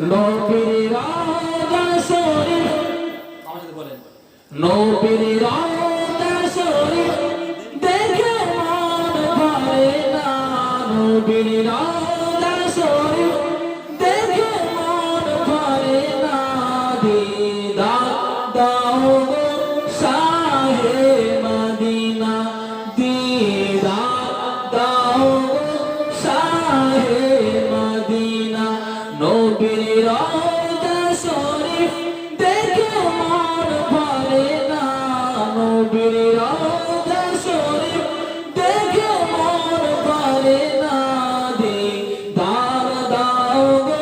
নবীর রওজা শরীফ আমার সাথে বলেন নবীর রওজা শরীফ দেখে মন ভরে না নবীর রওজা শরীফ দেখে মন ভরে না দিদার দাও গো শাহে মদিনা দিদার দাও গো শাহে মদিনা নবীর রওজা শরীফ দেখে মন ভরে না নবীর রওজা শরীফ দেখে মন ভরে না দিদার দাও গো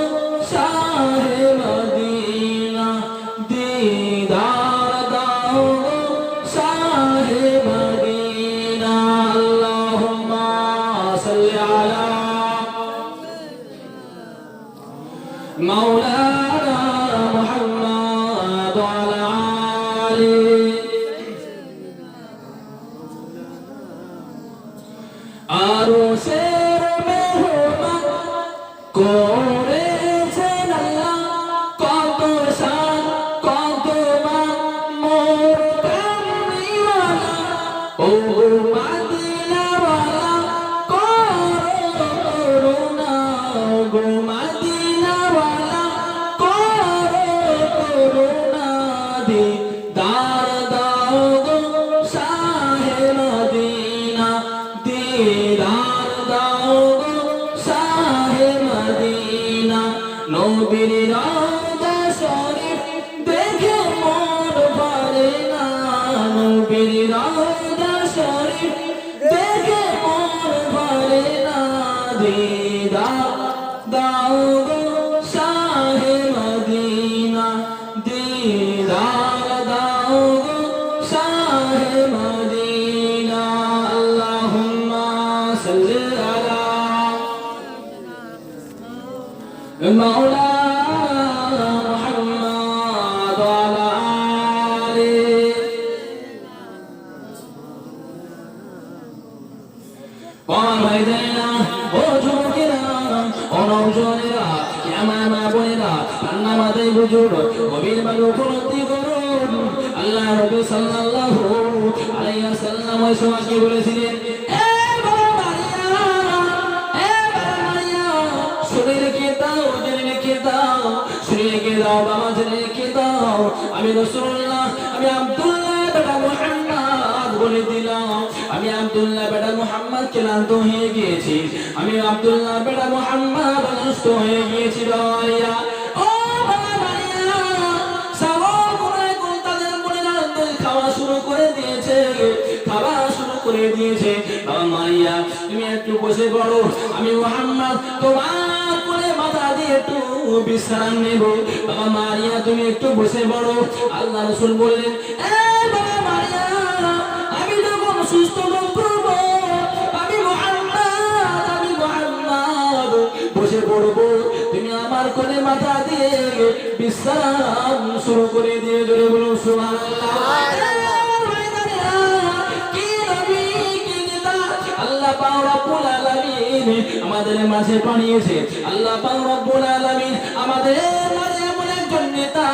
শাহে মদিনা দিদার দাও গো শাহে মদিনা আল্লাহুম্মা সাল্লি আলা مولانا محمد وعلى آله আরশের মেহমান করেছেন আল্লাহ কত শান কত মান মোর কামলিওয়ালা ও মদিনাওয়ালা করুণা গো মদিনাওয়ালা করুণা দিদার দাও গো শাহে মদিনা দিদার দাও গো শাহে মদিনা নবীর রওজা শরীফ দেখে মন ভরে না নবীর রওজা শরীফ দেখে মন ভরে না দিদার দাও গো শাহে মদিনা দিদার দাও গো শাহে মদিনা আল্লাহুম্মা সাল্লি আলা মাওলানা মুহাম্মদ ওয়া আলা আলিহি ও যুবকেরা ও নওজোয়ানেরা আমার মা বোনেরা আল্লাহ মাথায় বুঝুন গভীর ভাবে উপলব্ধি করুন আল্লাহ নবী সাল্লাল্লাহু আলাইহি ওয়াসাল্লাম ওই সময় কি বলেছিলেন এ বাবা মারিয়া শুনে রেখে দাও জেনে রেখে দাও শুনে রেখে দাও বাবা জেনে রেখে দাও আমি রাসূলুল্লাহ আমি আব্দুল্লাহ বেটা মুহাম্মদ বলে দিলাম আমি আব্দুল্লাহ বেটা মুহাম্মদ ক্লান্ত হয়ে গিয়েছি আমি আব্দুল্লাহ বেটা মুহাম্মদ অসুস্থ হয়ে গিয়েছি ভাইয়া ও বাবা মারিয়া সাওয়াল করে কোন তাদের মনে না খাওয়া শুরু করে দিয়েছে খাওয়া শুরু করে দিয়েছে বাবা মারিয়া তুমি একটু বসে পড়ো আমি মুহাম্মদ তোমার কোলে মাথা দিয়ে একটু বিশ্রাম নেব বাবা মারিয়া তুমি একটু বসে পড়ো আল্লাহ রাসূল বললেন এ বাবা মারিয়া আমি যখন সুস্থ বোধ করব আমি মুহাম্মদ বসে পড়বো তুমি আমার কোলে মাথা দিয়ে বিশ্রাম শুরু করে দিয়ে জোরে বলুন সুবহানাল্লাহ আল্লাহ পাক রব্বুল আলামিন আমাদের মাঝে পাঠিয়েছে আল্লাহ পাক রব্বুল আলামিন আমাদের মাঝে এমন একজন নেতা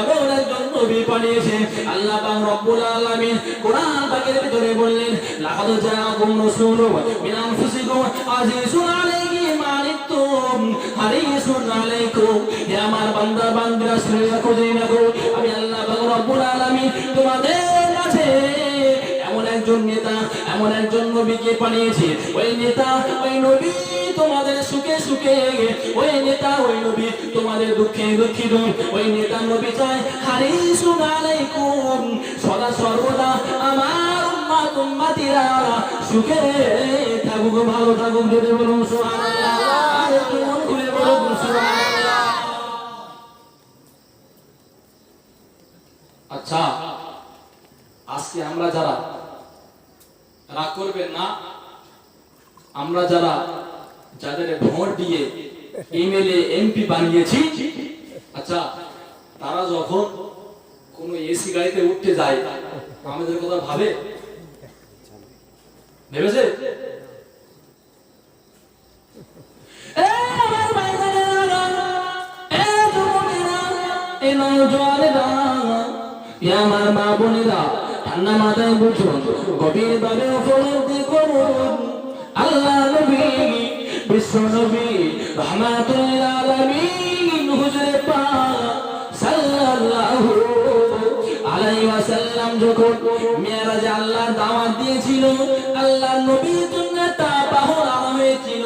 এমন একজন নবী পাঠিয়েছে আল্লাহ পাক রব্বুল আলামিন কোরআন পাকের ভিতরে বললেন লাকাদ জাআকুম রাসূলুম মিন আনফুসিকুম আজিজুন আলাইহি মা আনিতুম হারিসুন আলাইকুম হে আমার বান্দা বান্দিরা শুনে রাখো জেনে রাখো আমি আল্লাহ পাক রব্বুল আলামিন তোমাদের মাঝে এমন একজন নেতা এমন একজন নবীকে পাঠিয়েছে ওই নেতা ওই নবী তোমাদের সুখে সুখে ওই নেতা ওই নবী তোমাদের দুঃখে দুঃখিত ওই নেতা নবী চায় হারিসুন আলাইকুম সদা সর্বদা আমার উম্মত উম্মতিরা সুখে থাকুক ভালো থাকুক যদি বলুন সুবহানাল্লাহ আর একটু মন খুলে বলুন সুবহানাল্লাহ আচ্ছা আজকে আমরা যারা রাগ করবেন না আমরা যারা যাদের ভোট দিয়ে এমএলএ এমপি বানিয়েছি আচ্ছা তারা যখন কোন এসি গাড়িতে উঠতে যায় আমাদের কথা ভাবে ভেবেছে নওজোয়ানেরা, এ আমার মা বোনেরা, ঠান্ডা মাথায় বুঝুন, গভীরভাবে উপলব্ধি করুন, আল্লাহ নবী, বিশ্ব নবী, রহমাতুল লিল আলামিন হুজুরে পাক সাল্লাল্লাহু আলাইহি ওয়াসাল্লাম যখন মিরাজে আল্লাহ দাওয়াত দিয়েছিল, আল্লাহ নবীর জন্য একটা বাহন আনা হয়েছিল।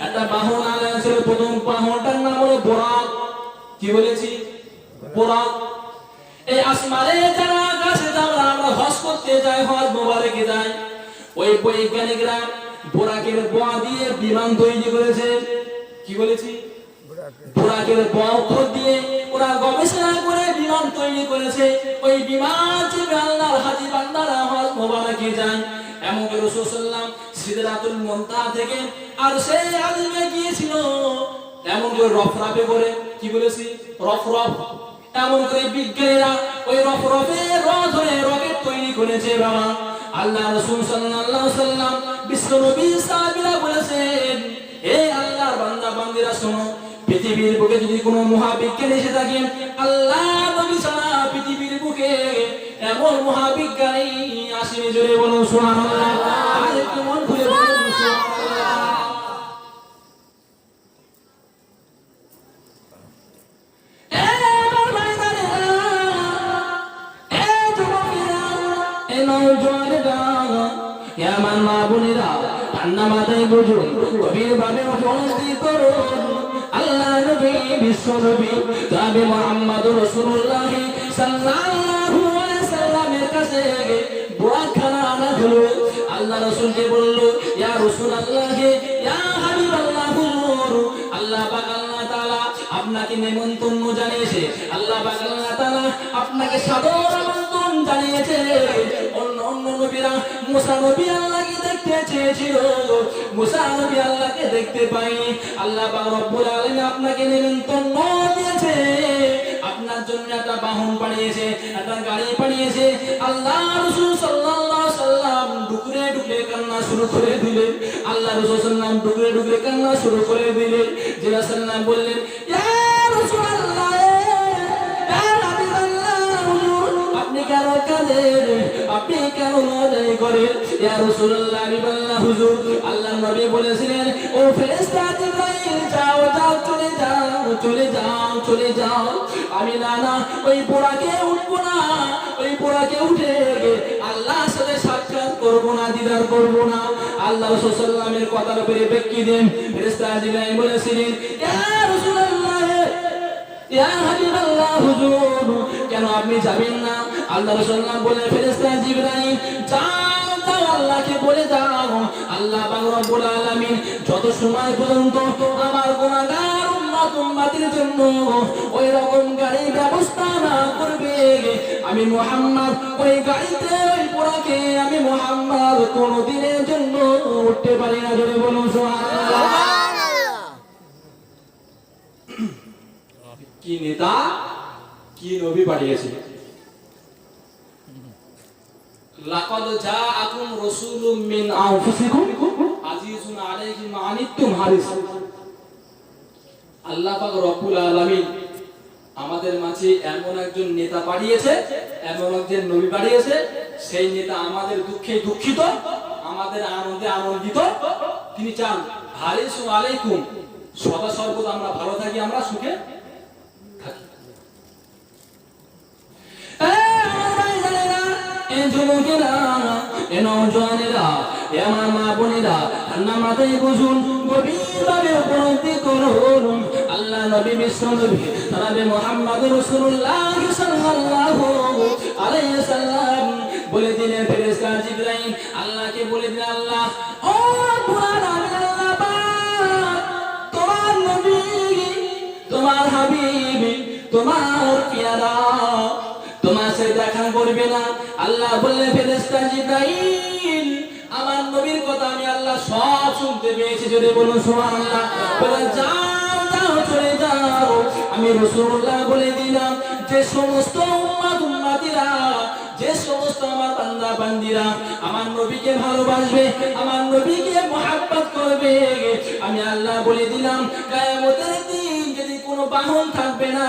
একটা বাহন আনা হয়েছিল, প্রথম বাহনটার নাম হলো বুরাক। কি বলেছি? বুরাক। এই আসমানে যারা আকাশে যারা আমরা হজ করতে যাই, হজ মোবারকে যাই, ওই বৈজ্ঞানিকরা বুরাকের বোয়া দিয়ে বিমান তৈরি করেছে। কি বলেছি? বুরাকের বোয়া দিয়ে ওরা গবেষণা করে বিমান তৈরি করেছে। ওই বিমান চেপে আল্লাহর হাজী বান্দারা হজ মোবারকে যায়। এমন করে রাসূল সাল্লাল্লাহু আলাইহি ওয়াসাল্লাম সিদরাতুল মুনতাহা থেকে আরশে আজিমে গিয়েছিল, এমন করে রফরাফে করে। কি বলেছি? রফরফ। এমন করে বিজ্ঞানীরা ওই রফরফে ধরে রকেট তৈরি করেছে। বাবা, আল্লাহ রাসূল সাল্লাল্লাহু আলাইহি ওয়াসাল্লাম বিশ্ব নবী সাহাবীরা বলেছেন, হে আল্লাহর বান্দা বান্দীরা শোনো, পৃথিবীর বুকে যদি কোনো মহাবিজ্ঞানী এসে থাকে, আল্লাহ নবী ছাড়া পৃথিবীর বুকে এমন মহাবিজ্ঞানী আসেনি। জোরে বলুন সুবহানাল্লাহ। আর একটু মন খুলে বলুন সুবহানাল্লাহ। আমার মা বোনেরা, ঠান্ডা মাথায় বুঝুন, গভীরভাবে উপলব্ধি করুন, আল্লাহ নবী, বিশ্ব নবী জনাবে মুহাম্মদুর রাসূলুল্লাহ সাল্লাল্লাহু আলাইহি সাল্লামের কাছে বুরাকখানা আনা হলো। আল্লাহ রাসূলকে বলল, ইয়া রাসূলুল্লাহ, ইয়া হাবিবাল্লাহ, হুজুর, আল্লাহ পাক আল্লাহ তাআলা আপনাকে নিমন্ত্রণ জানিয়েছে। আল্লাহ পাক আল্লাহ তাআলা আপনাকে সাদর আমন্ত্রণ জানিয়েছে। অন্য নবীরা, মুসা নবী আল্লাহকে দেখতে চেয়েছিল, মুসা নবী আল্লাহকে দেখতে পায়নি। আল্লাহ পাক রব্বুল আলামিন আপনাকে নিমন্ত্রণ দিয়েছে, আপনার জন্য একটা বাহন পাঠিয়েছে, একটা গাড়ি পাঠিয়েছে। আল্লাহ রাসূল সাল্লাল্লাহু আলাইহি ওয়াসাল্লাম ডুকরে ডুকরে কান্না শুরু করে দিলেন। আল্লাহ রাসূল সাল্লাল্লাহু আলাইহি ওয়াসাল্লাম ডুকরে ডুকরে কান্না শুরু করে দিলেন। যে রাসূলুল্লাহ বললেন, ইয়া রাসূলুল্লাহ, আপনি কেন কাঁদেন? আপনি কেন লজ্জায় করেন? ইয়া রাসূলুল্লাহ, আমি বললাম, হুজুর, আল্লাহর নবী বলেছিলেন, ও ফেরেশতা জিবরাইল, যাও যাও, চলে যাও, চলে যাও, চলে যাও। আমি না, ওই পোড়াকে উঠবো না, ওই পোড়াকে উঠে আল্লাহর সাথে সাক্ষাৎ করবো না, দিদার করবো না। আল্লাহ রাসূল সাল্লাল্লাহু আলাইহি ওয়াসাল্লামের কথার উপরে ব্যাখ্যা দেন। ফেরেশতা জিবরাইল বলেছিলেন, ইয়া রাসূলুল্লাহ, ইয়া হাবিবাল্লাহ, হুজুর, কেন আপনি যাবেন না? আল্লাহ রাসূলুল্লাহ বলে, ফেরেশতা জিবরাইল, যাও যাও, আল্লাহকে বলে দাও, আল্লাহ পাক রব্বুল আলামিন যত সময় পর্যন্ত আমার গুনাহগার উম্মতের জন্য ওই রকম গাড়ির ব্যবস্থা না করবে, আমি মুহাম্মদ ওই গাড়িতে, ওই পোড়াকে আমি মুহাম্মদ কোনদিনের জন্য উঠতে পারি না। জোরে বলুন সুবহানাল্লাহ। কি নেতা, কি নবী পাঠিয়েছে। লাকাদ জাআকুম রাসূলুম মিন আনফুসিকুম আজিজুন আলাইহি মা আনিতুম হারিস। আল্লাহ পাক রব্বুল আলামিন আমাদের মাঝে এমন একজন নেতা পাঠিয়েছে, এমন একজন নবী পাঠিয়েছে, সেই নেতা আমাদের দুঃখে দুঃখিত, আমাদের আনন্দে আনন্দিত। তিনি চান হারিসু আলাইকুম, সদা সর্বদা আমরা ভালো থাকি, আমরা সুখে থাকি। যুবকেরা, এ নওজোয়ানেরা, এ আমার মা বোনেরা, ঠান্ডা মাথায় বুঝুন, গভীরভাবে উপলব্ধি করুন, আল্লাহ নবী, বিশ্ব নবী জনাবে মুহাম্মদুর রাসূলুল্লাহ সাল্লাল্লাহু আলাইহি ওয়াসাল্লাম বলে দিলেন, ফেরেশতা জিবরাইল আল্লাহকে বলে দিলেন, আল্লাহ, ও কুরআন, আমি আল্লাহ পাক তোমার নবী, তোমার হাবিব, তোমার পিয়ারা তোমার সাথে দেখা করবে না। আল্লাহ বললেন, ফেরেশতা জিবরাইল, আমার নবীর কথা আমি আল্লাহ সব শুনতে পেয়েছি। যদি বলুন সুবহানাল্লাহ। বলে, যাও যাও, চলে যাও। আমি রাসূলুল্লাহ বলে দিলাম, যে সমস্ত উম্মতিরা, যে সমস্ত আমার বান্দা বান্দীরা আমার নবীকে ভালোবাসবে, আমার নবীকে মহব্বত করবে, আমি আল্লাহ বলে দিলাম, কিয়ামতের দিন যদি কোনো বাহন থাকবে না,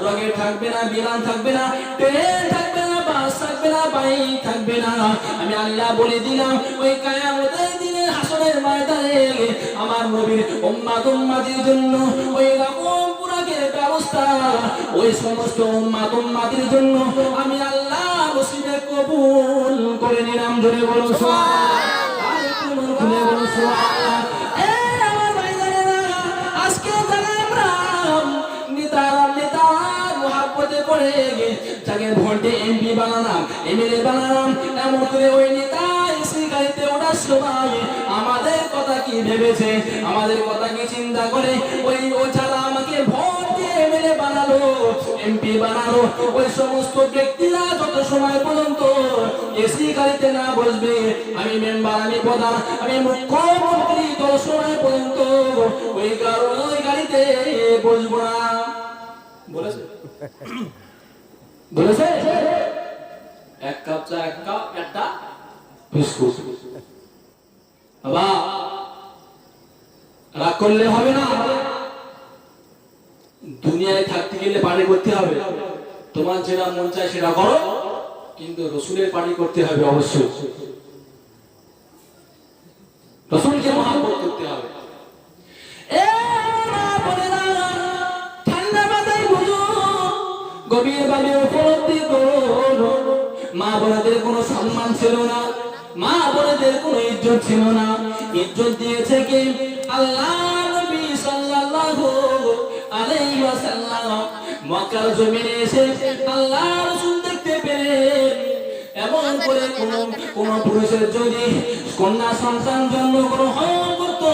রকেট থাকবে না, বিমান থাকবে না, ট্রেন থাকবে না, বাস থাকবে না, বাইক থাকবে না। আমি আল্লাহ বলে দিলাম ওই কিয়ামতের দিনে হাসরের ময়দানে আমার নবীর উম্মতের জন্য ওই রকম পুরাকের ব্যবস্থা, ওই সমস্ত উম্মতের জন্য আমি আল্লাহ নসিবে কবুল করে নিলাম। জোরে বলো সুবহানাল্লাহ, আর একটু মন খুলে বলো সুবহানাল্লাহ। আমার ভাইজানেরা, আজকে যারা আমরা নেতা মহাব্বতে পড়ে যাকে ভোটে এমপি বানালাম, এমএলএ বানালাম, এমন করে ওই নেতা এসে গাড়িতে ওঠার সময় আমাদের কথা কি ভেবেছে, আমাদের কথা কি চিন্তা করে ওই যারা আমাকে ভোট দিয়ে এমএলএ বানালো, এমপি বানালো, ওই সমস্ত ব্যক্তিরা যত সময় পর্যন্ত এসি গাড়িতে না বসবে, আমি মেম্বার, আমি প্রধান, আমি মুখ্যমন্ত্রী, তত সময় পর্যন্ত ওই গাড়িতে বসবো না। বলেছে বলেছে এক কাপ চা, এক কাপ একটা বিস্কুট। বাবা রাগ করলে হবে না, দুনিয়ায় থাকতে গেলে পানি করতে হবে। তোমার যেটা মন চায় সেটা করো, কিন্তু রসুলের পানি করতে হবে অবশ্যই। রসুলকে মহব্বত করতে হবে। গভীরভাবে উপলব্ধি করো, মা বোনদের কোনো সম্মান ছিল না, মা বোনদের কোনো ইজ্জত ছিল না। ইজ্জত দিয়েছে কে? আল্লাহ নবী সাল্লাল্লাহু আলাইহি ওয়াসাল্লাম। মক্কার জমিনে এসে আল্লাহ রাসূল দেখতে পেলেন এমন করে কোন পুরুষের যদি কন্যা সন্তান জন্মগ্রহণ করত,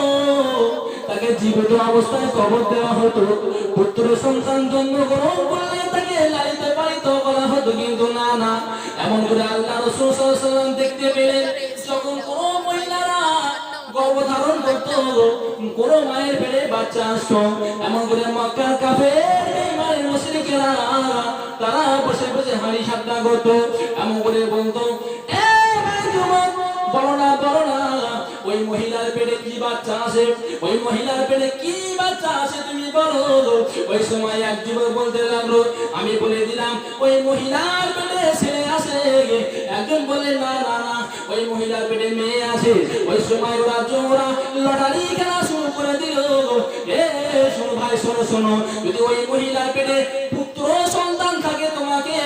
তাকে জীবিত অবস্থায় কবর দেওয়া হতো। পুত্র সন্তান জন্মগ্রহণ করলে তাকে লালিত পালিত করা হতো, কিন্তু না না, এমন করে আল্লাহ রাসূল সাল্লাল্লাহু আলাইহি ওয়াসাল্লাম দেখতে পেলেন যখন কোন মহিলারা গর্ভধারণ করত, কোন মায়ের পেটে বাচ্চা আসতো, এমন করে মক্কার কাফের বেঈমান মুশরিকেরা তারা বসে বসে হাঁড়ি সাবটা করতো, এমন করে বলতো, এ ভাই যুবক, বলো না ওই মহিলার পেটে কি বাচ্চা আছে, ওই মহিলার পেটে কি বাচ্চা আছে তুমি বলো। ওই সময় এক যুবক বলতে লাগলো, আমি বলে দিলাম ওই মহিলার পেটে ছেলে আছে। একজন বলে না না না, ওই মহিলার পেটে মেয়ে আছে। ওই সময় ওরা লটারি খেলা শুরু করে দিল। এ শোনো ভাই, শোনো, যদি ওই মহিলার পেটে পুত্র সন্তান থাকে তোমাকে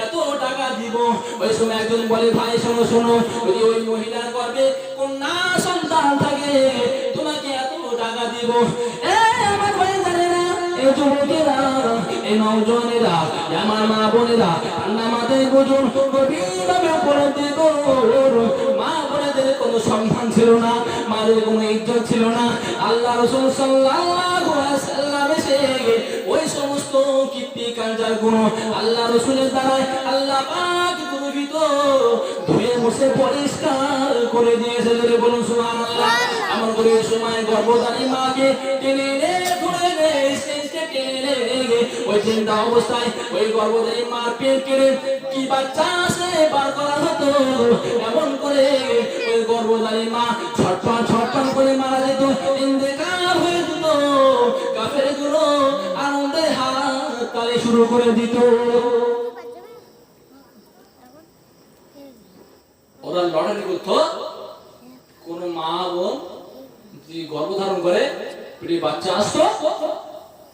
এত টাকা দিব। ওই সময় একজন বলে, ভাই শোনো, যদি ওই মহিলার গর্ভে কন্যা সন্তান থাকে তোমাকে এত টাকা দিব। আমার ভাই জানে না, এই যুবকেরা, এই নওজওয়ানেরা, আমার মা বোনেরা, ঠান্ডা মাথায় বুঝুন, গভীরভাবে উপলব্ধি করুন, মা বোনেদের কোনো সম্মান ছিল না, মাদের কোনো ইজ্জত ছিল না। আল্লাহ রাসূল সাল্লাল্লাহু আলাইহি ওয়াসাল্লাম এসে ওই সমস্ত কীর্তি কার্যার গুণ আল্লাহ রাসূলের দ্বারাই আল্লাহ পাক গুরুবিত ধুয়ে মুছে পরিষ্কার করে দিয়েছে। যদি বলুন সুবহানাল্লাহ। এমন করে ওই সময় গর্ভধারী মাকে টেনে ধরে ওই চিন্তা অবস্থায় ওই গর্ভধারী মার পেট কেড়ে কি বাচ্চা আছে বার করা হতো। এমন করে ওই গর্ভধারী মা ছটফট করে মারা যেত, ইন্তেকাল হয়ে যেত। কাফেরগুলো আনন্দে হাত তালি শুরু করে দিত। ওরা লড়াই করতো, কোন মা বোন যে গর্ভধারণ করে পেটে বাচ্চা আসতো,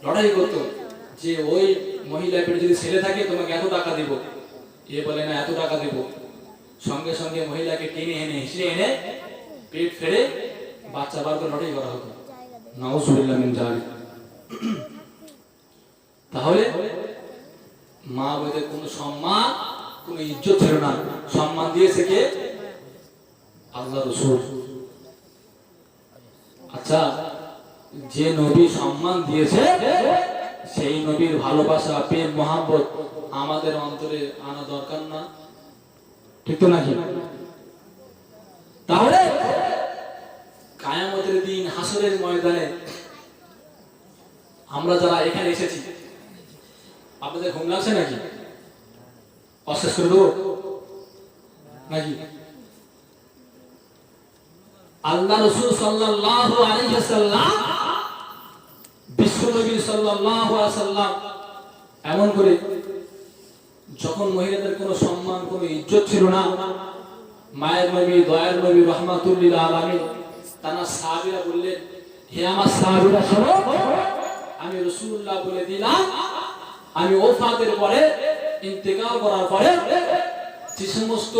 লড়াই করতো যে ওই মহিলা পেটে যদি ছেলে থাকে তোমাকে এত টাকা দিব। এ বলে না এত টাকা দিব, সঙ্গে সঙ্গে মহিলাকে টেনে এনে হিসেবে এনে পেট ফেড়ে বাচ্চা বার করে লড়াই করা হতো। নাউজুবিল্লাহ মিন যালিক। তাহলে মা বোনদের কোনো সম্মান, কোনো ইজ্জত ছিল না। সম্মান দিয়েছে কে? আল্লাহ রাসূল। আচ্ছা, যে নবী সম্মান দিয়েছে সেই নবীর ভালোবাসা, প্রেম, মহব্বত আমাদের অন্তরে আনা দরকার না? ঠিক তো নাকি? তাহলে কিয়ামতের দিন হাসরের ময়দানে আমরা যারা এখানে এসেছি, আপনাদের ঘুম লাগছে নাকি? অশেষ করে দেবো নাকি? আল্লাহ রাসূল সাল্লাল্লাহু আলাইহি ওয়াসাল্লাম বিশ্ব বিশ্বনবী সাল্লাল্লাহু আলাইহি ওয়াসাল্লাম এমন করে যখন মহিলাদের কোনো সম্মান কোনো ইজ্জত ছিল না, মায়ের নবী দয়ার নবী রাহমাতুল লিল আলামিন তারা সাহাবীরা বললেন, হে আমার সাহাবীরা শোনো, আমি রাসূলুল্লাহ বলে দিলাম আমি ওফাতের পরে ইন্তেকাল করার পরে যে সমস্ত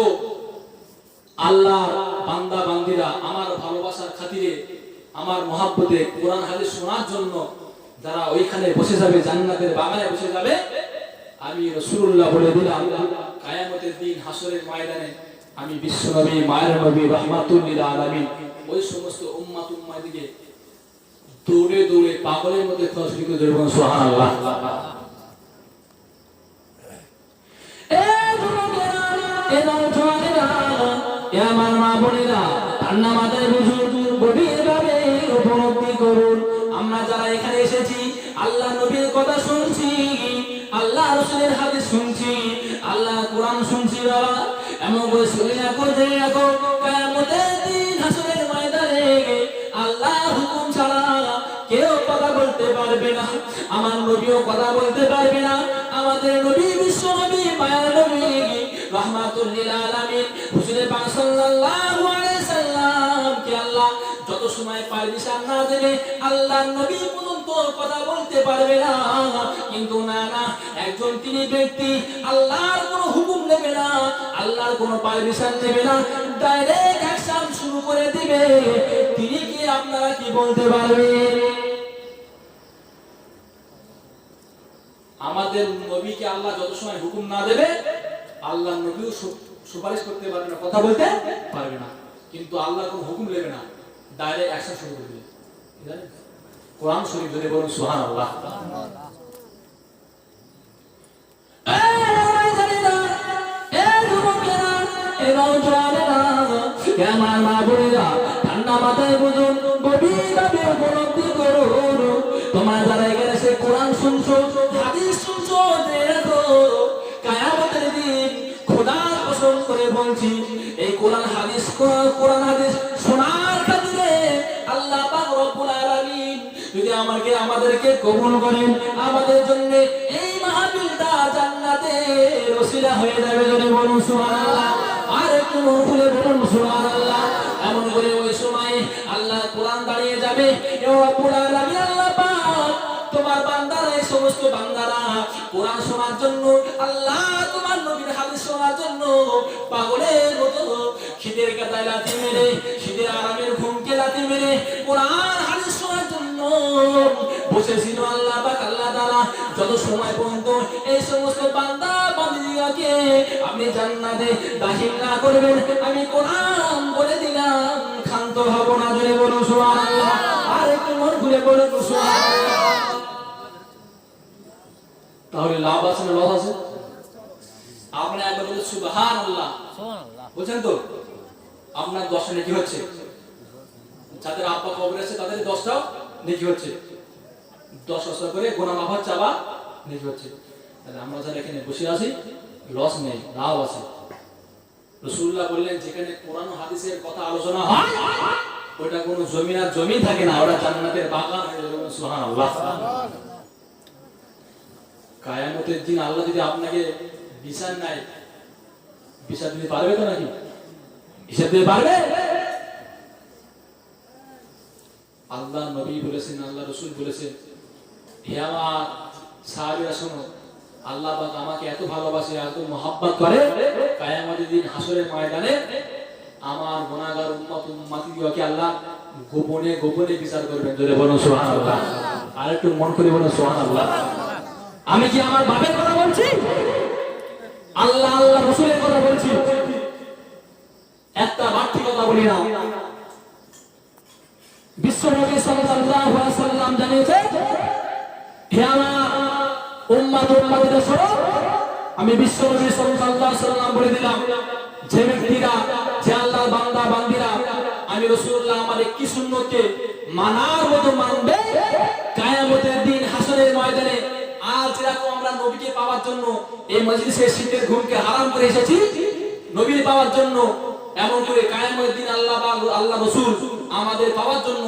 আল্লাহর বান্দা বান্দিরা আমার ভালোবাসার খাতিরে আমার মহব্বতে কোরআন হাদিস শোনার জন্য যারা ওইখানে বসে যাবে, জান্নাতের বাগানে বসে যাবে, আমি রাসূলুল্লাহ বলে দিলাম কিয়ামতের দিন হাসরের ময়দানে আমি বিশ্বনবী মায়ের নবী রাহমাতুল লিল আলামিন ওই সমস্ত উম্মাদিকে দৌড়ে দৌড়ে পাগলের মধ্যে খসড়ি করে দেব। সুবহানাল্লাহ। আমার মা বোনেরা ঠান্ডা মাথায় বুঝুন, গভীরভাবে উপলব্ধি করুন, আমরা যারা এখানে এসেছি আল্লাহ নবীর কথা শুনছি, আল্লাহ রাসূলের হাদিস শুনছি, আল্লাহ কোরআন শুনছি, বাবা এমন করে শুনে রাখো যে রাখো কিয়ামতের দিন হাসরের ময়দানে আল্লাহর হুকুম ছাড়া কেউ কথা বলতে পারবে না, আমার নবীও কথা বলতে পারবে না। আমাদের নবী বিশ্ব নবী মায়ের নবী রাহমাতুল লিল আলামিন হুজুর পাক সাল্লাল্লাহু আলাইহি সাল্লাম কে আল্লাহ যত সময় পারমিশন না দেবে আল্লাহর নবী পর্যন্ত কথা বলতে পারবে না। কিন্তু না না, একজন তিনি ব্যক্তি আল্লাহর কোনো হুকুম নেবে না, আল্লাহর কোনো পারমিশন নেবে না, ডাইরেক্ট অ্যাকশন শুরু করে দিবে, তিনি কি আপনারা কি বলতে পারবেন? আমাদের নবীকে আল্লাহ যত সময় হুকুম না দেবে আল্লাহ নবীও সুপারিশ করতে পারবে না, কথা বলতে পারবে না, কিন্তু আল্লাহর কোনো হুকুম নেবে না, ডাইরেক্ট অ্যাকশন শুরু করে দিবে। কোরআন শরীফ ধরে বলুন সুবহানাল্লাহ। আমার মা বোনেরা ঠান্ডা মাথায় বুঝুন, গভীরভাবে উপলব্ধি করুন, তোমরা যারা এখানে এসে কোরআন শুনছো হাদিস শুনছো, দেখো কিয়ামতের দিন খোদার কসম করে বলছি এই কোরআন হাদিস শোনার খাতিরে আল্লাহ পাক রব্বুল আলামিন যদি আমাদেরকে কবুল করেন, আমাদের জন্য এই মাহফিলটা জান্নাতের ওসিলা হয়ে যাবে। যদি বলুন সুবহানাল্লাহ, আর একটু মুখ খুলে বলুন সুবহানাল্লাহ। এমন করে ওই সময় আল্লাহ কোরআন দাঁড়িয়ে যাবে, ও রব্বুল আলামিন আল্লাহ পাক তোমার বান্দারা এই সমস্ত বান্দারা কোরআন শোনার জন্য, আল্লাহ তোমার নবীর হাদিস শোনার জন্য পাগলের মতো খিদের কাদায় লাথি মেরে, খিদের আরামের ঘুমকে লাথি মেরে কোরআন হাদিস শোনার জন্য বসেছিল। আল্লাহ পাক আল্লাহ তাআলা যত সময় পর্যন্ত এই সমস্ত বান্দা বান্দীকে আপনি জান্নাতে দাখিল না করবেন, আমি কোরআন বলে দিলাম ক্ষান্ত হব না। জোরে বলুন সুবহানাল্লাহ, আর একটু মন খুলে বলুন সুবহানাল্লাহ। তাহলে লাভ আছে না লস আছে? আপনি একবার বলুন সুবহানাল্লাহ, বলছেন তো আপনার 10টা নেকি হচ্ছে, যাদের আব্বা কবরে আছে তাদের 10টাও নেকি হচ্ছে, 10 করে গোনা মাফ হচ্ছে, আবার নেকি হচ্ছে। তাহলে আমরা যারা এখানে বসে আছি লস নেই, লাভ আছে। রাসূলুল্লাহ বললেন যেখানে কোরআন ও হাদিসের কথা আলোচনা হয় ওটা কোনো জমি আর জমি থাকে না, ওটা জান্নাতের বাগান হয়ে যাবে। সুবহানাল্লাহ। কিয়ামতের দিন আল্লাহ যদি আপনাকে বিচার নেয়, বিচার দিতে পারবে তো নাকি? হিসাব দিতে পারবে? আল্লাহ নবী বলেছেন, আল্লাহ রাসূল বলেছেন, হে আমার সাহাবীরা শোনো, আল্লাহ পাক আমাকে এত ভালোবাসে, এত মহব্বত করে, কিয়ামতের দিন হাসরের ময়দানে আমার গুনাহগার উম্মতকে আল্লাহ গোপনে গোপনে বিচার করবেন। জোরে বলুন সুবহানাল্লাহ, আর একটু মন করে বলুন সুবহানাল্লাহ। আমি কি আমার বাপের কথা বলছি? আল্লাহ আল্লাহ রাসূলের কথা বলছি, একটা বাড়তি কথা বলি না। বিশ্বনবী সাল্লাল্লাহু আলাইহি ওয়াসাল্লাম জানিয়েছে, হে আমার উম্মতদের শোনো, আমি বিশ্বনবী সাল্লাল্লাহু আলাইহি ওয়াসাল্লাম বলে দিলাম যে ব্যক্তিরা, যে আল্লাহর বান্দা বান্দীরা আমি রাসূলুল্লাহ আমার কি সুন্নতকে মানার মতো মানবে, কিয়ামতের দিন হাসরের ময়দানে আজ যেরকম আমরা নবীকে পাওয়ার জন্য এই মজলিসে শীতের ঘুমকে হারাম করে এসেছি নবীর পাওয়ার জন্য, এমন করে কিয়ামতের দিন আল্লাহ রাসূল আমাদের পাওয়ার জন্য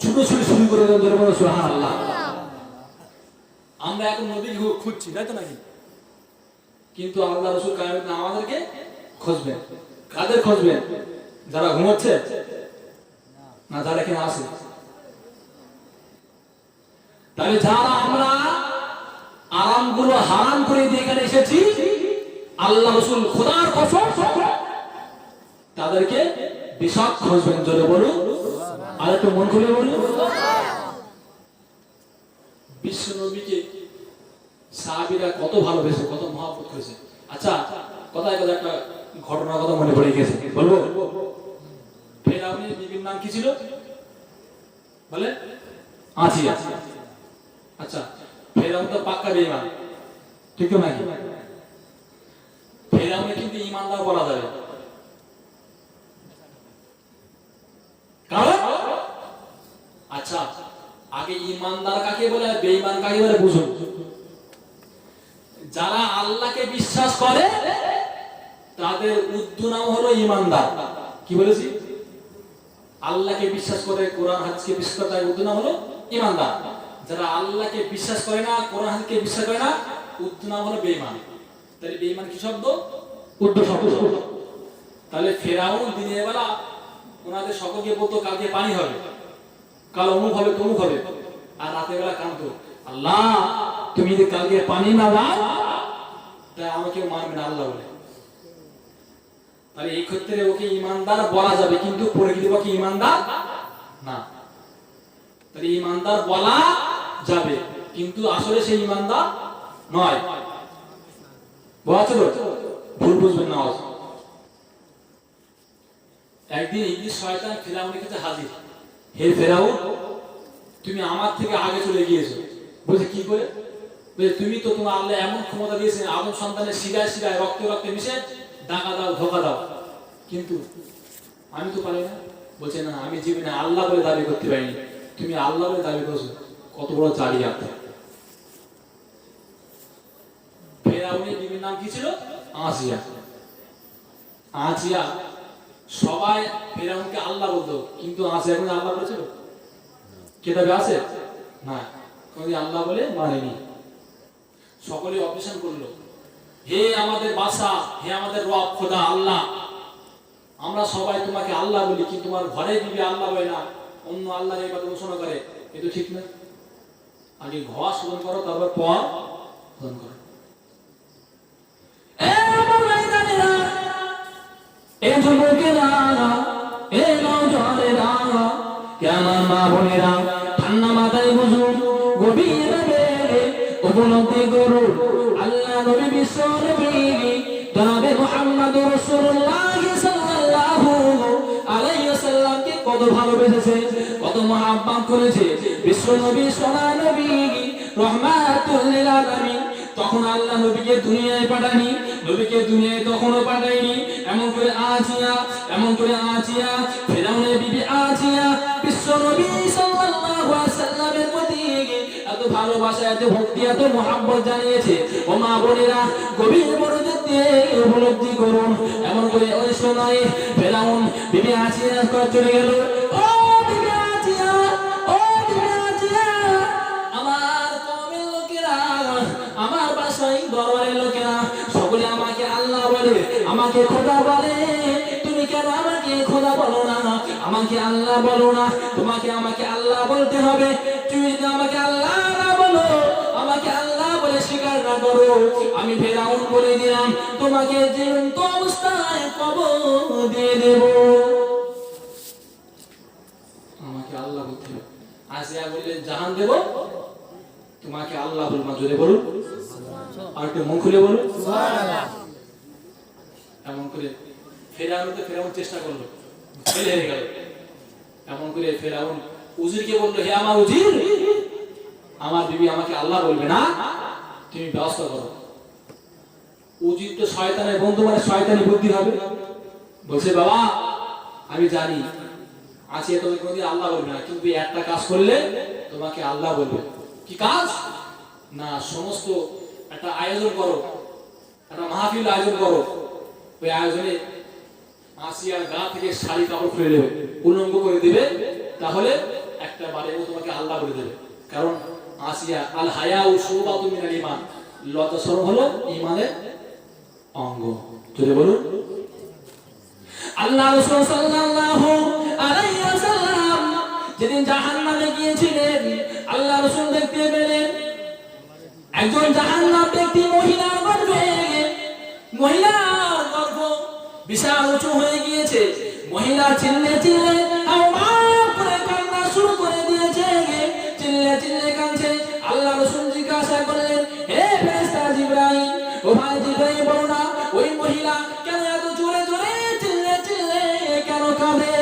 ছুটোছুটি শুরু করে দেন। জোরে বলুন সুবহানাল্লাহ। আমরা এখন নবীকে খুঁজছি, তাই তো নাকি? কিন্তু আল্লাহ রাসূল কিয়ামত না আমাদেরকে খুঁজবেন। কাদের খুঁজবেন? যারা ঘুমাচ্ছে না যারা এখানে আছে? তাহলে যারা আমরা আরামগুলো হারাম করে দিয়ে এখানে এসেছি, আল্লাহ রাসূল খোদার কসম তাদেরকে বিশাক খুঁজবেন। জোরে বলুন, আর একটু মন খুলে বলুন। বিশ্ব নবীকে সাহাবীরা কত ভালোবেসে, কত মহব্বত করেছে। আচ্ছা, কথায় কথা একটা ঘটনার কথা মনে পড়ে গেছে, বলবো? ফেরাউনের বিবির নাম কি ছিল বলে? আসিয়া। আচ্ছা, ফেরাউন তো পাক্কা বেঈমান, ঠিক তো নাকি? ফেরাউনে কিন্তু ঈমানদার বলা যাবে, কারণ আচ্ছা আগে ঈমানদার কাকে বলে আর বেঈমান কাকে বলে বুঝুন। যারা আল্লাহকে বিশ্বাস করে তাদের উর্দু নাম হলো ঈমানদার। কি বলেছি? আল্লাহকে বিশ্বাস করে, কোরআন হাদিসকে বিশ্বাস করে, তার উর্দু নাম হলো ঈমানদার। যারা আল্লাহকে বিশ্বাস করে না, কোরআন হাদিসকে বিশ্বাস করে না, উর্দু নাম হলো বেঈমান। তাহলে বেঈমান কি শব্দ? উর্দু শব্দ। তাহলে ফেরাউন দিনের বেলা ওনাদের সকলকে বলতো কালকে পানি হবে, কাল অমুক হবে, তমুক হবে, আর রাতের বেলা কাঁদতো, আল্লাহ তুমি যদি কালকে পানি না দাও তাই আমাকে মানবে না আল্লাহ বলে। তাহলে এই ক্ষেত্রে ওকে ঈমানদার বলা যাবে, কিন্তু প্রকৃতি ওকে ঈমানদার না। তাহলে ঈমানদার বলা যাবে, কিন্তু আসলে সে ঈমানদার নয়। বুঝতে পারছো? ভুল বুঝবেন না। একদিন ইবলিস শয়তান ফেরাউনের কাছে হাজির। হে ফেরাউন, তুমি আমার থেকে আগে চলে গিয়েছো। বলছে কি করে? বলে তুমি তো তোমার আল্লাহ এমন ক্ষমতা দিয়েছেন আদম সন্তানের শিরায় শিরায় রক্তে রক্তে মিশে ডাকা দাও, ধোকা দাও, কিন্তু আমি তো পারি না। বলছে না, আমি জীবনে আল্লাহ বলে দাবি করতে পারিনি, তুমি আল্লাহ বলে দাবি করছো, কত বড় জালিয়াত। ফেরাউনের বিবির নাম কি ছিল? আসিয়া। আসিয়া সবাই ফেরাউনকে আল্লাহ বলতো, কিন্তু আসিয়া এখন আল্লাহ বলেছিল? কিতাবে আছে না, কোনদিন আল্লাহ বলে মানেনি। সকলে অপেশন করলো, হে আমাদের বাদশা, হে আমাদের রব খোদা আল্লাহ, আমরা সবাই তোমাকে আল্লাহ বলি, কিন্তু তোমার ঘরে বিবি আল্লাহ বলে না, অন্য আল্লাহর ইবাদত ঘোষণা করে। এটা ঠিক না। আগে ঘর শোধন করো, তারপর পর শোধন করো। এ যুবকেরা, এ নওজওয়ানেরা, আমার মা বোনেরা, ঠান্ডা মাথায় বুঝুন, গভীর ভাবে উপলব্ধি করুন, আল্লাহ নবী বিশ্ব নবী জনাবে মুহাম্মদুর রাসূলুল্লাহ সাল্লাল্লাহু আলাইহি ওয়াসাল্লামকে কত ভালোবেসেছে, কত মহব্বত করেছে। বিশ্ব নবী সোনা নবী রাহমাতুল লিল আলামিন তখন আল্লাহ নবীকে দুনিয়ায় পাঠানি, নবীকে দুনিয়ায় তখনও পাঠায়নি। এমন করে আসিয়া, এমন করে আসিয়া, ফেরাউনের বিবি আসিয়া বিশ্ব নবী সাল্লাল্লাহু আলাইহি ওয়াসাল্লামের প্রতি এত ভালোবাসা, এত ভক্তি, এত মহব্বত জানিয়েছে। ও মা বোনেরা, গভীর মনোযোগ দিয়ে উপলব্ধি করুন। এমন করে ওই সময় ফেরাউন বিবি আসিয়া চলে গেল। ও বিবি আসিয়া, ও বিবি আসিয়া, আমার কওমের লোকেরা, আমার বাসায় দরবারের লোকেরা সকলে আমাকে আল্লাহ বলে, আমাকে খোদা বলে, তুমি কেন আমাকে খোদা বলো না, আমাকে আল্লাহ বলো না? তোমাকে আমাকে আল্লাহ বলতে হবে। তুমি যদি আমাকে আল্লাহ না বলো, আমাকে আল্লাহ বলে স্বীকার না করো, আমি ফেরাউন বলে দিলাম, তোমাকে জীবন্ত অবস্থায় কবর দিয়ে দেব। আমাকে আল্লাহ বলতে হবে। আসিয়া বললেন, জাহান দেব, তোমাকে আল্লাহ বলবো। জোরে বলুন, আর একটু মুখ খুলে বলুন সুবহানাল্লাহ। এমন করে ফেরাউন চেষ্টা করলো, ফেল হয়ে গেল। এমন করে ফেরাউন উজিরকে বললো, হে আমার উজির, আমার বিবি আমাকে আল্লাহ বলবে না, তুমি ব্যবস্থা করো। উজির তো শয়তানের বন্ধু, মানে শয়তানি বুদ্ধি হবে। বলছে, বাবা আমি জানি আছে তোমাকে কোনদিন আল্লাহ বলবে না, কিন্তু একটা কাজ করলে তোমাকে আল্লাহ বলবে। কি কাজ? না, সমস্ত একটা আয়োজন করো, একটা মাহফিল আয়োজন করো। ওই আয়োজনে আসিয়ার গা থেকে শাড়ি কাপড় খুলে দেবে, উলঙ্গ করে দিবে, তাহলে একটা বারে ও তোমাকে আল্লাহ বলে দেবে। কারণ আসিয়া, আল হায়াউ শুবাতু মিনাল ঈমান, লজ্জা শরম হলো ঈমানের অঙ্গ। জোরে বলুন। আল্লাহ রাসূল সাল্লাল্লাহু আলাইহি ওয়াসাল্লাম যেদিন জাহান্নামে গিয়েছিলেন, আল্লাহ রাসূল দেখতে পেলেন একজন জাহান্নাম ব্যক্তি মহিলার গর্ভে, মহিলার গর্ভ বিশাল উঁচু হয়ে গিয়েছে। মহিলা চিল্লে চিল্লে করে কান্না শুরু করে দিয়েছে, চিল্লে চিল্লে কাঁদছে। আল্লাহ রাসূল জিজ্ঞাসা করলেন, হে ফেরেশতা জিবরাইল, ও ভাই জিবরাইল, বলো না ওই মহিলা কেন এত জোরে জোরে চিল্লে চিল্লে কেন কাঁদে?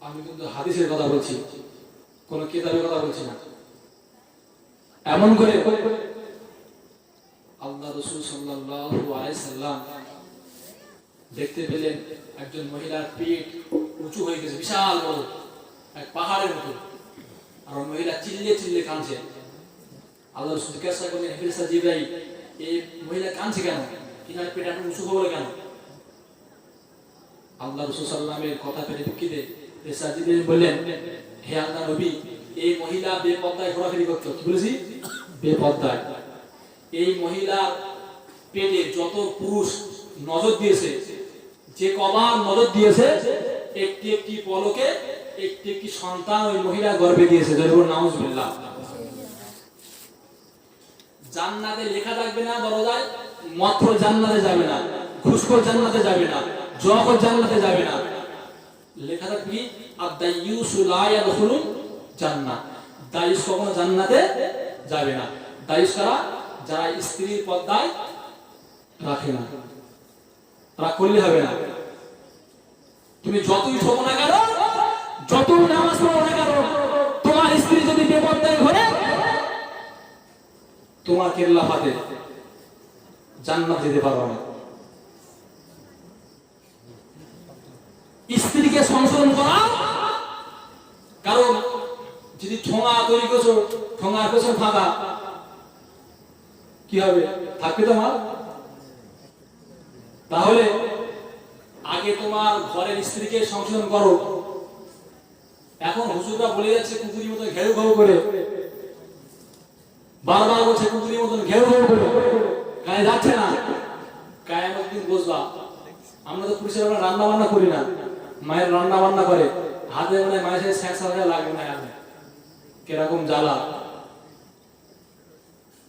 আমি কিন্তু হাদিসের কথা বলছি, কোন কিতাবের কথা বলছি না। এমন করে আল্লাহ রাসূল সাল্লাল্লাহু আলাইহি সাল্লাম দেখতে পেলেন একজন মহিলার পেট উঁচু হয়ে গেছে, বিশাল বড় এক পাহাড়ের মতো, আর মহিলা চিল্লে চিল্লে কাঁদছে। আল্লাহ রাসূল জিজ্ঞাসা করলেন, হে ফেরেশতা জিবরাইল, এই মহিলা কাঁদছে কেন? কিনার পেট এত উঁচু হলো কেন? আল্লাহ রাসূল সাল্লাল্লাহু আলাইহি সাল্লামের কথা পরিপ্রেক্ষিতে ফেরেশতা জিবরাইল বললেন, হে আল্লাহর নবী, এই মহিলা বেপরদায় ঘোরাফেরি করতো। কি বলেছি? বেপরদায়। এই মহিলা পেটে যত পুরুষ নজর দিয়েছে, যে কবার নজর দিয়েছে, একটি একটি পলকে একটি একটি সন্তান ওই মহিলা গর্ভে দিয়েছে। নাউজুবিল্লাহ। জান্নাতে লেখা থাকবে না দরজায়, মাত্র জান্নাতে যাবে না, ঘুষখোর জান্নাতে যাবে না, জুয়াখোর জান্নাতে যাবে না। লেখা থাকবে কি? আদ-দাইয়ুসু লা ইয়াদখুলুল জান্নাহ। দায়ুস কখনো জান্নাতে যাবে না। দায়ুস কারা? যারা স্ত্রীর পর্দায় রাখে না। তারা করলে হবে না। তুমি যতই ঠকো না কেন, যতই নামাজ পড়ো না কেন, তোমার স্ত্রী যদি বেপরদায় ঘরে, তোমার কেল্লা ফাতে, জান্নাত যেতে পারবে না। স্ত্রীকে সংশোধন করা, কারণ যদি ঠোঙা তৈরি করছো, ঠোঙার পেছন ফাঁকা, কি হবে? থাকবে তোমার? তাহলে আগে তোমার ঘরের স্ত্রীকে সংশোধন করো। এখন হুজুররা বলে যাচ্ছে কুকুরের মতো ঘেউ ঘেউ করে, বারবার বলছে কুকুরের মতো ঘেউ ঘেউ করে, গায়ে যাচ্ছে না। কিয়ামত দিন বুঝবা। আমরা তো পুরুষের আমরা রান্না বান্না করি না, মায়ের রান্না বান্না করে, হাতে মানে মায়ের সাথে স্যাঁক সাজা লাগবে না, কিরকম জ্বালা।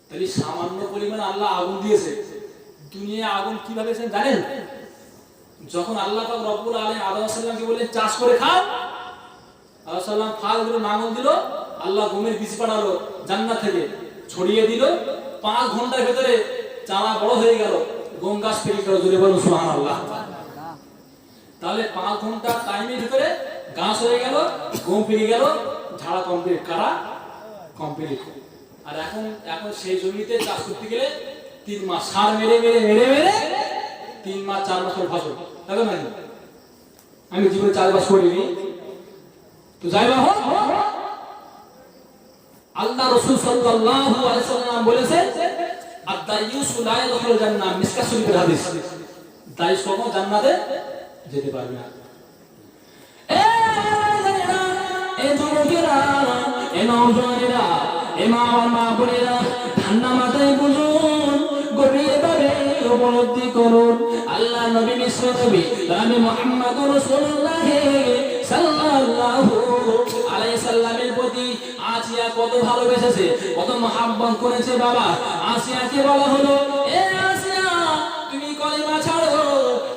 তাহলে সামান্য পরিমাণ আল্লাহ আগুন দিয়েছে। দুনিয়া আগুন কিভাবে জানেন? যখন আল্লাহ পাক রব্বুল আলামিন আদম আলাইহিস সালামকে বললেন চাষ করে খাও, আদম আলাইহিস সালাম ফাল দিল, নাঙল দিল, আল্লাহ গমের বীজ পাঠালো জান্নাত থেকে, ছড়িয়ে দিল। 5 ঘন্টার ভিতরে চারা বড় হয়ে গেল, গম গাছ পেকে গেল। জোরে বলুন সুবহানাল্লাহ। তাহলে 5 ঘন্টা টাইমের ভিতরে গাছ হয়ে গেল, গম পেকে গেল, ঝাড়া কমপ্লিট, কারা কমপ্লিট। আর এখন সেই জমিতে চাষ করতে গেলে 3 মাস সার মেরে মেরে মেরে মেরে 3 মাস 4 মাস করে ফসল। দেখো না, আমি জীবনে চাষবাস করিনি, তো যাই বা হোক, আল্লাহ রাসূল সাল্লাল্লাহু আলাইহি ওয়াসাল্লাম বলেছেন, আদ-দাইয়ুসু লা ইয়াদখুলুল জান্নাহ। মিসকাত শরীফের হাদিস। দাইয়ুস কখনো জান্নাতে যেতে পারবে না। এই যুবকেরা, এই নওজওয়ানেরা, এই মা বোনেরা, ঠান্ডা মাথায় বুঝুন, গভীরভাবে উপলব্ধি করুন। আল্লাহ নবী বিশ্ব নবী নবী মুহাম্মদুর রাসূলুল্লাহ সাল্লাল্লাহু আলাইহি সাল্লামের প্রতি আসিয়া কত ভালোবেসেছে, কত মহব্বত করেছে। বাবা, আসিয়াকে বলা হলো, এ আসিয়া, তুমি কলেমা ছাড়ো,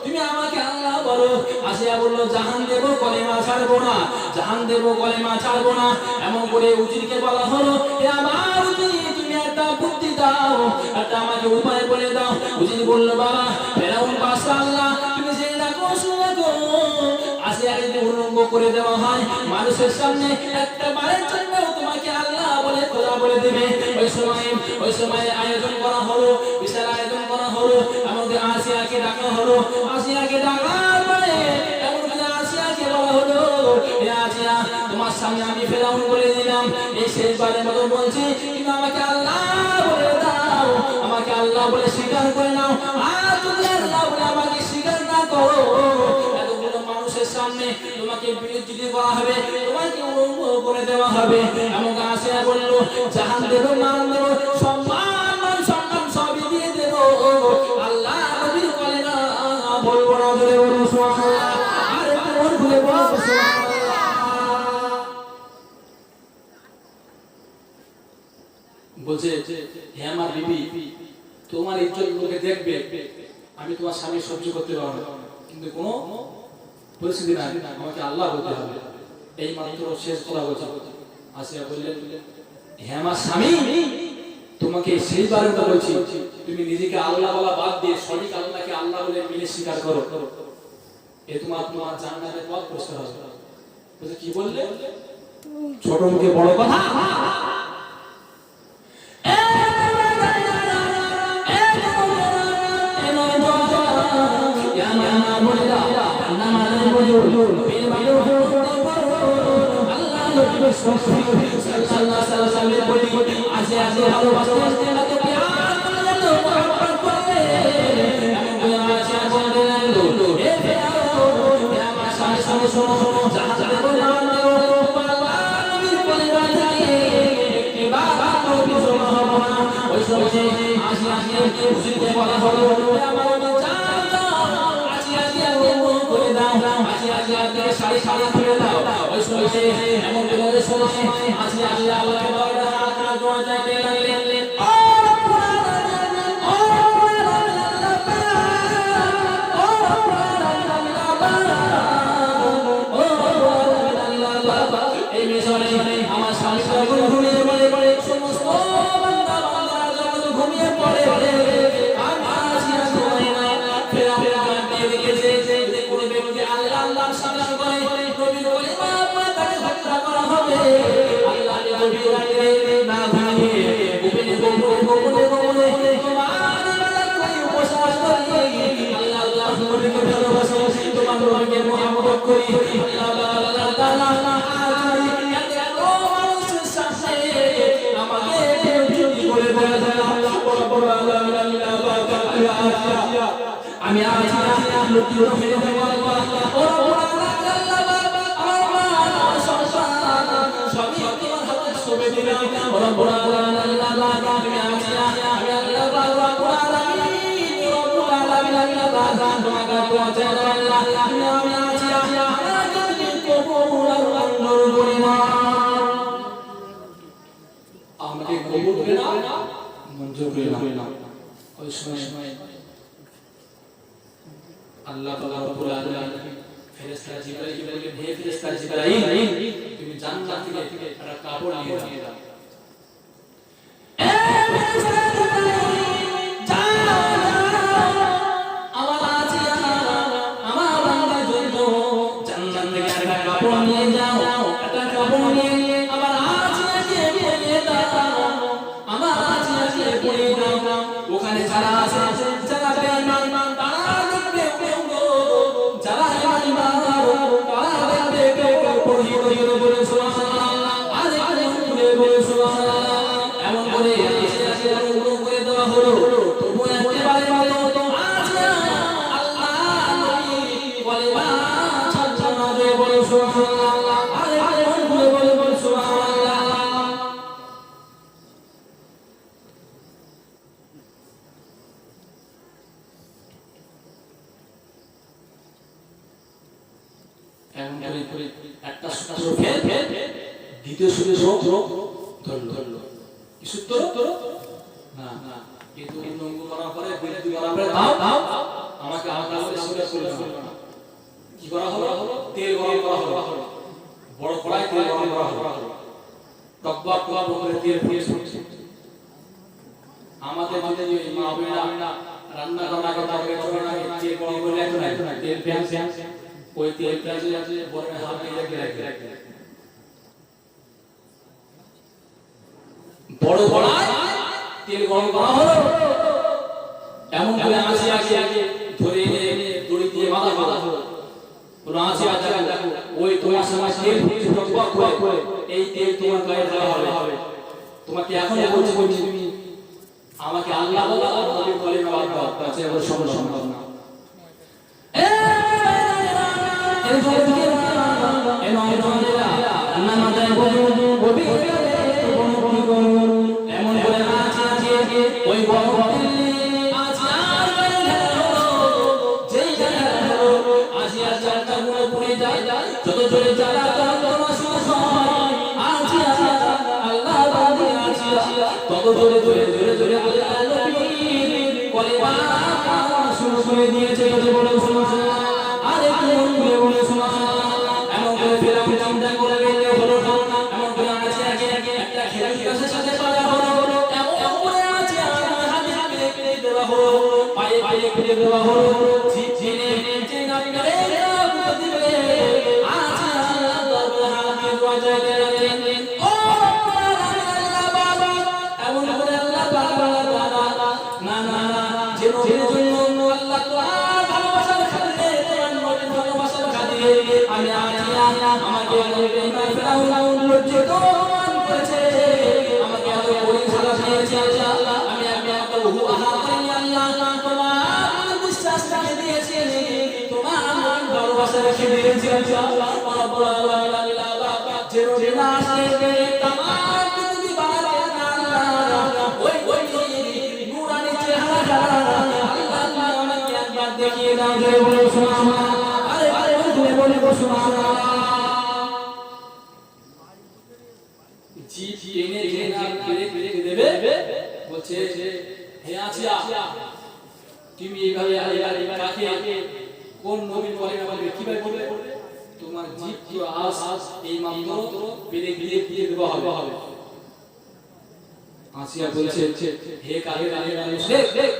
তুমি আমাকে আল্লাহ বলো। আসিয়া বলল, জাহান দেব, কলেমা ছাড়বো না, জাহান দেব, কলেমা ছাড়বো না। এমন করে উজিরকে বলা হলো, হে আমার উজির, তুমি একটা বুদ্ধি দাও, একটা আমাকে উপায় বলে দাও। উজির বলল, বাবা, ফেরাউন বাদশা আল্লাহ, তুমি যে ডাকো শুনে গো। আসিয়াকে যদি উলঙ্গ করে দেওয়া হয় মানুষের সামনে, একটা বারের জন্য তোমাকে আল্লাহ বলে খোদা বলে দেবে। ওই সময় আয়োজন করা হলো, বিশাল আয়োজন করা হলো। এমনকি আসিয়াকে ডাকা হলো। আসিয়াকে ডাকার পরে এমনকি আসিয়াকে বলা হলো, হে আসিয়া, তোমার সামনে আমি ফেরাউন বলে দিলাম, এই শেষবারের মতো বলছি, তুমি আমাকে আল্লাহ বলে দাও, আমাকে আল্লাহ বলে স্বীকার করে নাও। আর তুমি আল্লাহ বলে আমাকে স্বীকার না করো, এতগুলো মানুষের মানুষের সামনে তোমাকে বিরোধিতা করা হবে, তোমাকে উলঙ্গ করে দেওয়া হবে। এমন আসিয়া বলল, জাহান দেব, মান দেব, সম্মান সম্মান সবই দিয়ে দেব, আল্লাহ নবীর কলেমা বলবো না। জোরে বলুন সুবহানাল্লাহ। আর একটু মন খুলে বলুন সুবহানাল্লাহ। বলছে, হে আমার বিবি, তোমার ইজ্জত লোকে দেখবে, আমি তোমার স্বামী সহ্য করতে পারবো না, কিন্তু কোনো পরিস্থিতি নাই, আমাকে আল্লাহ বলতে হবে। এই মাত্র শেষ কথা বলছে। আসিয়া বললেন, হে আমার স্বামী, তোমাকে সেইবার বলছি, তুমি নিজেকে আল্লাহ বলা বাদ দিয়ে সঠিক আল্লাহকে আল্লাহ বলে মিলে স্বীকার করো, এ তোমার জান্নাতের পথ প্রশস্ত হবে। বলছে, কি বললে? ছোট মুখে বড় কথা। আমার স্বামী ঘুমিয়ে পড়ে, সমস্ত বান্দা বান্দারা যখন ঘুমিয়ে পড়ে, আমি আমাকে কবুল করে না, মঞ্জুর করে না। ওই সময় আল্লাহ তাআলা রব্বুল আলামিন ফেরেশতা জিবরাইলকে বললেন, হে ফেরেশতা জিবরাইল, তুমি জান্নাত থেকে একটা কাপড় নিয়ে যাও। ওখানে যারা আছে, যারা বেঈমান, তারা দেখবে যারা ঈমানদার, তারা দেখবে পড়ি বলে সুবহানাল্লাহ, আরে বলে সুবহানাল্লাহ। এমন করে করে দেওয়া হলো। তবু একেবারে মতো আছে আল্লাহ নবী বলে, মা ছাড়ছে না, বলে সুবহানাল্লাহ, আরে বলে সুবহানাল্লাহ। একটা সূত্র ফেল, দ্বিতীয় সূত্র ধরলো। কি সূত্র? না, কিন্তু উলঙ্গ করার পরে বিরতি করার পরে দাও আমাকে সূত্র করলো না। কি করা হলো? তেল গরম করা হলো, বড় কড়াই তেল গরম করা হলো, টকবক করে তেল ফুটছে। আমাদের মধ্যে যে মা বোনেরা রান্না করার আগে তেল গরম করে এত না, তেল পেঁয়াজ ওই তেলটা যে বড় হাত দিয়ে রাখে, বড় তেল গরম করা হলো। এমন করে আগে ধরে এনে দড়ি দিয়ে বাঁধা হলো। দেখো ওই তোমার সময় তেল টকবক করে, এই তেল তোমার গায়ে দেওয়া হবে। তোমাকে এখন বলছি তুমি আমাকে আল্লাহ বলা আর নবীর কলেমা বাদ দাও, তাছাড়া ওর সম্ভব না। মাছের ঝোলকে এমন ধরেরা না মাথায় বুঝু গভীর বনবন করুন এমন করে আছে ওই বনবন আছে আর যেই জায়গা আসিয়া চারটা গুলো পড়ে যায় যত জোরে চালা চালা শুরু হয় আছে আল্লাহ বান্দে আছে তত জোরে জোরে জোরে জোরে বলে আল্লাহ বলে শুরু করে দিয়েছে যত বড় শুরু আরে কোন বলে বলে শোনা এমন করে ফেরাম চিন্তা করে গেলে হলো না এমন করে আছে আগে আগে একটা খেলার কাছে সাথে পালা হলো এমন করে আছে হাতে হাতে পেরে দেওয়া হলো পায়ে পায়ে পেরে দেওয়া হলো জিনে চেনা করে দিবে আছে আল্লাহ হাতে ওয়াজা দেন ও আল্লাহ বাবা এমন করে আল্লাহ বাবা না না যেন জন্য আল্লাহ তোমার ভালোবাসার খাতিরে তোমার নবীর ভালোবাসার খাতিরে আমি আমাকে ইমান ফেরাউন লজ্জিত করেছে আমাকে এত পরীক্ষা দিয়েছে আল্লাহ আমি একটা হুআহা করিনি আল্লাহ তোমার বিশ্বাস রেখে দিয়েছি তোমার ভালোবাসা রেখে দিয়েছি আল্লাহ রব্বুল আলামিন যেন না আসে তামাম পৃথিবী বানাবে না আল্লাহ ওই নূরানি চেহারা আল্লাহ আমাকে একবার দেখিয়ে দাও জয় বলো সুবহানাল্লাহ আরে তুমি বলে সুবহানাল্লাহ জি এনে পেরে দেবে বলছে হে আসিয়া তুমি এইভাবে কাকে কোন নবীর পরে বলবে কিভাবে বলবে তোমার জিভ কি আস এই মাত্র পেরে দিয়ে দেওয়া হবে আসিয়া বলছে হে কাকে মানুষ দেখ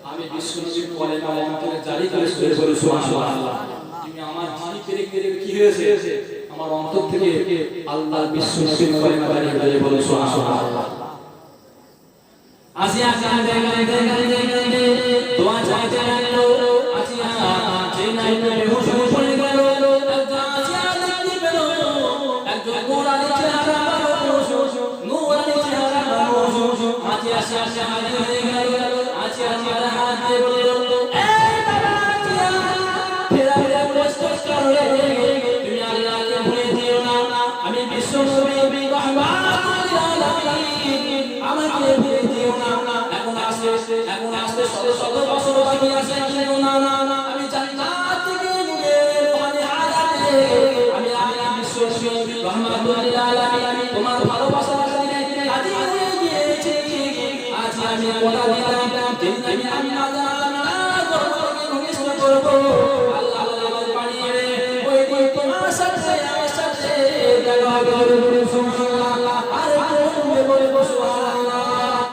আমি বিশ্বনবীর পরে অন্তরে জারি করে বলে সুবহানাল্লাহ তুমি আমার জিভ পেরে কি হয়েছে আমার অন্তর থেকে আল্লাহর বিশ্বনবীর পরে জারি করে বলে সুবহানাল্লাহ আসিয়া কাঁদে দোয়া চাইতে লাগলো আসিয়া যে নাই বেহুশ হয়ে পড়ে গেল আসিয়া দেখতে পেল একজন নূরানি চেহারা নূরানি চেহারা আসিয়া আসিয়া হাজির হয়ে গেল আসিয়া মারা হাত দিয়ে বলল এই বাবা আসিয়া ফেরা কষ্ট করে তুমি আল্লাহকে ভুলে দিও না আমি বিশ্বনবী রহমাতুল আলামিন আমাকে ভুলে দিও না এখন আসতে শত বছর বাকি আছে না আমি জান্নাত থেকে গিয়ে রূহানি হায়াতে আমি বিশ্বনবী রহমাতুল আলামিন তোমার ভালোবাসার খাতিরে হাজির হয়ে গিয়েছি আজ আমি কথা দিলাম যেদিন আমি আল্লাহ দরবারে ঘনিষ্ঠ করব আল্লাহ আমাকে পাঠিয়ে ওই তোমার সাথে আমার সাথে দেখা হবে